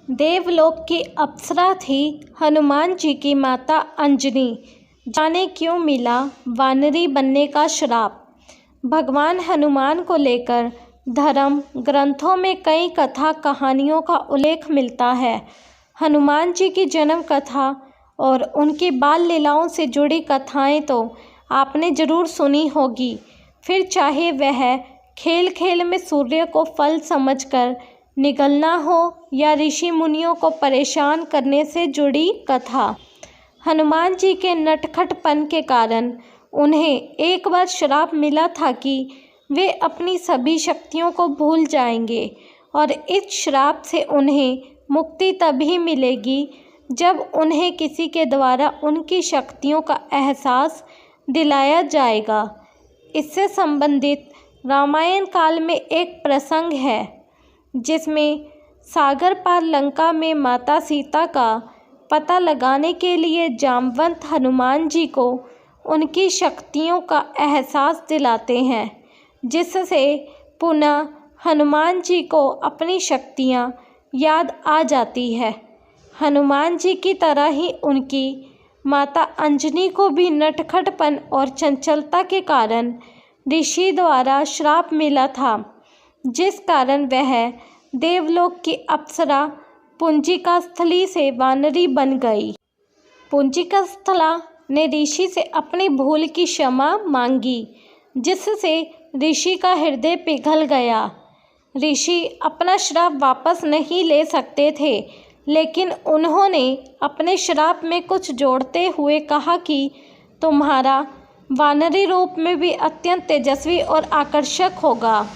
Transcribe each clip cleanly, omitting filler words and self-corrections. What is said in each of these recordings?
देवलोक की अप्सरा थी हनुमान जी की माता अंजनी। जाने क्यों मिला वानरी बनने का श्राप। भगवान हनुमान को लेकर धर्म ग्रंथों में कई कथा कहानियों का उल्लेख मिलता है। हनुमान जी की जन्म कथा और उनकी बाल लीलाओं से जुड़ी कथाएं तो आपने ज़रूर सुनी होगी। फिर चाहे वह खेल खेल में सूर्य को फल समझकर निगलना हो या ऋषि मुनियों को परेशान करने से जुड़ी कथा। हनुमान जी के नटखटपन के कारण उन्हें एक बार श्राप मिला था कि वे अपनी सभी शक्तियों को भूल जाएंगे और इस श्राप से उन्हें मुक्ति तभी मिलेगी जब उन्हें किसी के द्वारा उनकी शक्तियों का एहसास दिलाया जाएगा। इससे संबंधित रामायण काल में एक प्रसंग है जिसमें सागर पार लंका में माता सीता का पता लगाने के लिए जामवंत हनुमान जी को उनकी शक्तियों का एहसास दिलाते हैं, जिससे पुनः हनुमान जी को अपनी शक्तियाँ याद आ जाती है। हनुमान जी की तरह ही उनकी माता अंजनी को भी नटखटपन और चंचलता के कारण ऋषि द्वारा श्राप मिला था, जिस कारण वह देवलोक की अप्सरा पुंजिकास्थली से वानरी बन गई। पुंजिकास्थला ने ऋषि से अपनी भूल की क्षमा मांगी, जिससे ऋषि का हृदय पिघल गया। ऋषि अपना श्राप वापस नहीं ले सकते थे, लेकिन उन्होंने अपने श्राप में कुछ जोड़ते हुए कहा कि तुम्हारा वानरी रूप में भी अत्यंत तेजस्वी और आकर्षक होगा।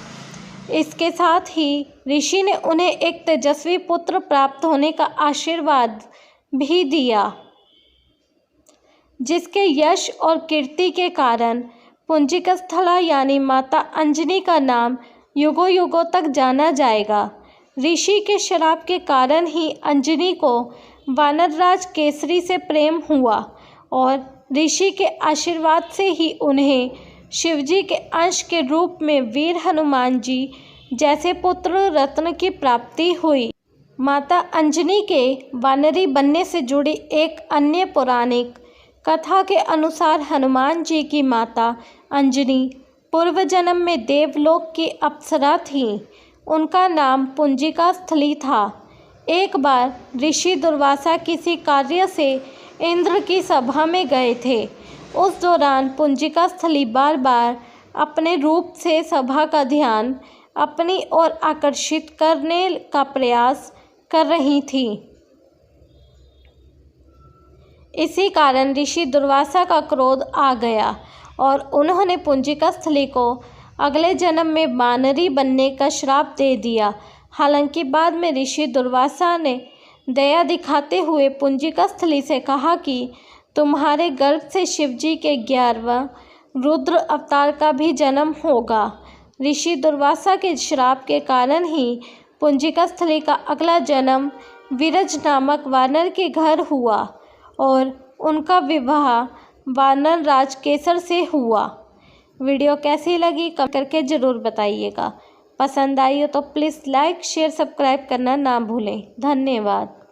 इसके साथ ही ऋषि ने उन्हें एक तेजस्वी पुत्र प्राप्त होने का आशीर्वाद भी दिया, जिसके यश और कीर्ति के कारण पुंजिकास्थला यानी माता अंजनी का नाम युगों युगों तक जाना जाएगा। ऋषि के श्राप के कारण ही अंजनी को वानरराज केसरी से प्रेम हुआ और ऋषि के आशीर्वाद से ही उन्हें शिवजी के अंश के रूप में वीर हनुमान जी जैसे पुत्र रत्न की प्राप्ति हुई। माता अंजनी के वानरी बनने से जुड़ी एक अन्य पौराणिक कथा के अनुसार हनुमान जी की माता अंजनी पूर्व जन्म में देवलोक की अप्सरा थी। उनका नाम पुंजिकास्थली था। एक बार ऋषि दुर्वासा किसी कार्य से इंद्र की सभा में गए थे। उस दौरान पुंजिकास्थली बार बार अपने रूप से सभा का ध्यान अपनी ओर आकर्षित करने का प्रयास कर रही थी। इसी कारण ऋषि दुर्वासा का क्रोध आ गया और उन्होंने पुंजिकास्थली को अगले जन्म में वानरी बनने का श्राप दे दिया। हालांकि बाद में ऋषि दुर्वासा ने दया दिखाते हुए पुंजिकास्थली से कहा कि तुम्हारे गर्भ से शिवजी के 11वां रुद्र अवतार का भी जन्म होगा। ऋषि दुर्वासा के श्राप के कारण ही पुंजिकास्थली का अगला जन्म विरज नामक वानर के घर हुआ और उनका विवाह वानर राज केसर से हुआ। वीडियो कैसी लगी कमेंट करके ज़रूर बताइएगा। पसंद आई हो तो प्लीज़ लाइक शेयर सब्सक्राइब करना ना भूलें। धन्यवाद।